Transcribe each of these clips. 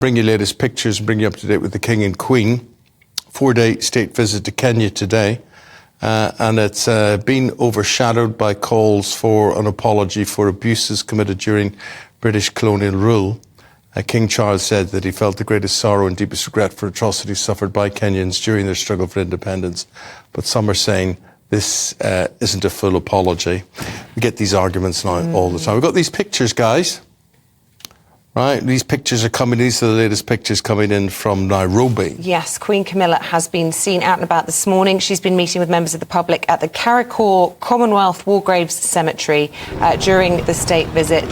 Bring you latest pictures and bring you up to date with the King and Queen. 4-day state visit to Kenya today. And it's been overshadowed by calls for an apology for abuses committed during British colonial rule. King Charles said that he felt the greatest sorrow and deepest regret for atrocities suffered by Kenyans during their struggle for independence. But some are saying this isn't a full apology. We get these arguments now all the time. We've got these pictures, guys. Right, these pictures are coming, these are the latest pictures coming in from Nairobi. Yes, Queen Camilla has been seen out and about this morning. She's been meeting with members of the public at the Kariakor Commonwealth War Graves Cemetery during the state visit.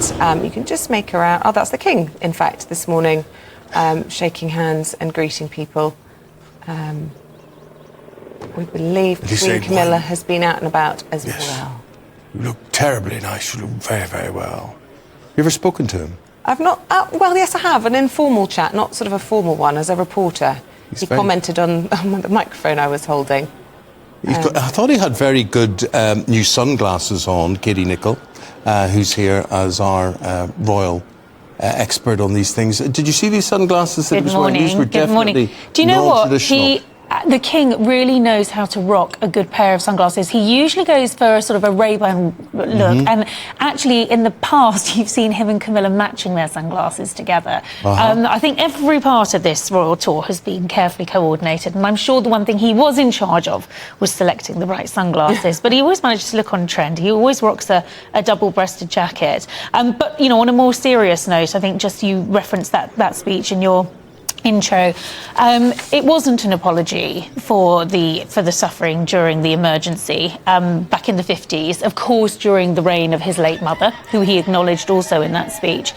You can just make her out. Oh, that's the King, in fact, this morning, shaking hands and greeting people. We believe Queen Camilla has been out and about as well. You look terribly nice. You look very, very well. You ever spoken to him? I've not... well, yes, I have. An informal chat, not sort of a formal one, as a reporter. He commented on the microphone I was holding. I thought he had very good new sunglasses on, Katie Nicholl, who's here as our royal expert on these things. Did you see these sunglasses that he was wearing? These were definitely Do you know what? The King really knows how to rock a good pair of sunglasses. He usually goes for a sort of a Ray-Ban look, and actually in the past you've seen him and Camilla matching their sunglasses together. I think every part of this royal tour has been carefully coordinated, and I'm sure the one thing he was in charge of was selecting the right sunglasses. But he always manages to look on trend. He always rocks a double-breasted jacket. But, you know, on a more serious note, I think just you referenced that speech in your intro. It wasn't an apology for the suffering during the emergency back in the 50s, of course, during the reign of his late mother, who he acknowledged also in that speech.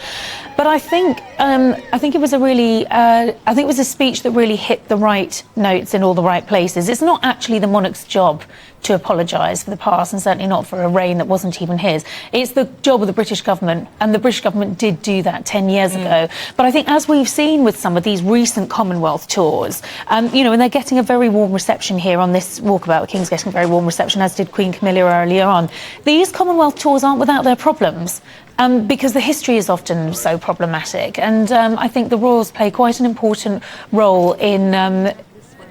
But I think it was a speech that really hit the right notes in all the right places. It's not actually the monarch's job to apologise for the past, and certainly not for a reign that wasn't even his. It's the job of the British government, and the British government did do that 10 years ago. But I think, as we've seen with some of these recent Commonwealth tours, you know, and they're getting a very warm reception here on this walkabout. The King's getting a very warm reception, as did Queen Camilla earlier on. These Commonwealth tours aren't without their problems. Because the history is often so problematic, and I think the royals play quite an important role in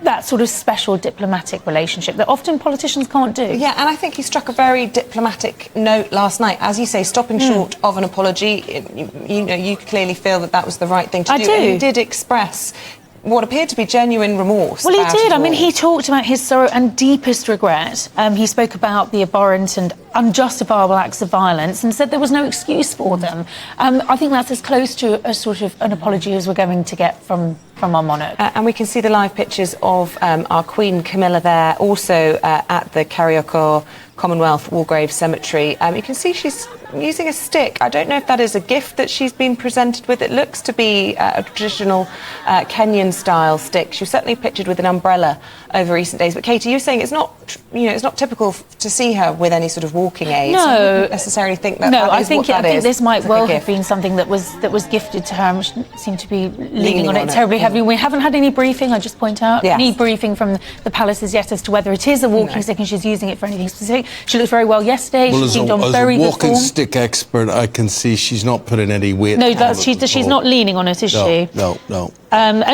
that sort of special diplomatic relationship that often politicians can't do. Yeah, and I think he struck a very diplomatic note last night. As you say, stopping short of an apology, you know, you clearly feel that was the right thing to do. And he did express what appeared to be genuine remorse. Well, he did. I mean, he talked about his sorrow and deepest regret. He spoke about the abhorrent and unjustifiable acts of violence and said there was no excuse for them. I think that's as close to a sort of an apology as we're going to get from our monarch. And we can see the live pictures of our Queen Camilla there, also at the Kariakor Commonwealth War Graves Cemetery. You can see she's using a stick. I don't know if that is a gift that she's been presented with. It looks to be a traditional Kenyan-style stick. She was certainly pictured with an umbrella over recent days. But Katie, you're saying it's not, you know, it's not typical to see her with any sort of walking aids. No, I wouldn't necessarily think that. No, that I is think what that is. This might well have been something that was gifted to her, and she seemed to be leaning on it terribly heavily. We haven't had any briefing, I just point out, any briefing from the palaces yet as to whether it is a walking stick and she's using it for anything specific. She looked very well yesterday. Well, she seemed on very good form. As a walking stick expert, I can see she's not putting any weight. No, she's not leaning on it, is she? No.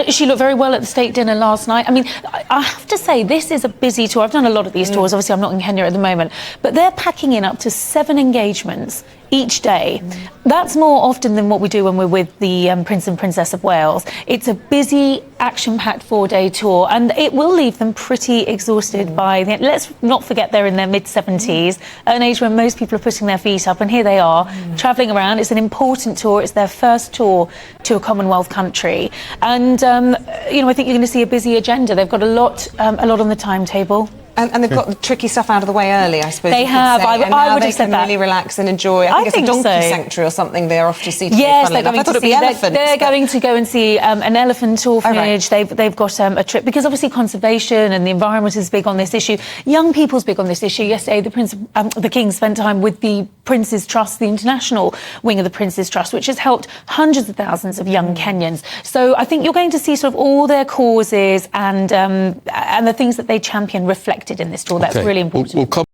She looked very well at the state dinner last night. I mean, I have to say, this is a busy tour. I've done a lot of these tours. Obviously, I'm not in Kenya at the moment. But they're packing in up to 7 engagements each day. That's more often than what we do when we're with the Prince and Princess of Wales. It's a busy, action-packed 4-day tour, and it will leave them pretty exhausted by the end. Let's not forget they're in their mid-70s, an age when most people are putting their feet up, and here they are, travelling around. It's an important tour. It's their first tour to a Commonwealth country. And, you know, I think you're going to see a busy agenda. They've got a lot on the timetable. And they've got the tricky stuff out of the way early, I suppose. They have. I would have said that. Really relax and enjoy. I think it's a donkey sanctuary or something they're off to see. Yes, they're going to see elephants. They're going to go and see an elephant orphanage. They've got a trip, because obviously conservation and the environment is big on this issue. Young people's big on this issue. Yesterday, the King spent time with the Prince's Trust, the international wing of the Prince's Trust, which has helped hundreds of thousands of young Kenyans. So I think you're going to see sort of all their causes and the things that they champion reflected in this tour. That's really important.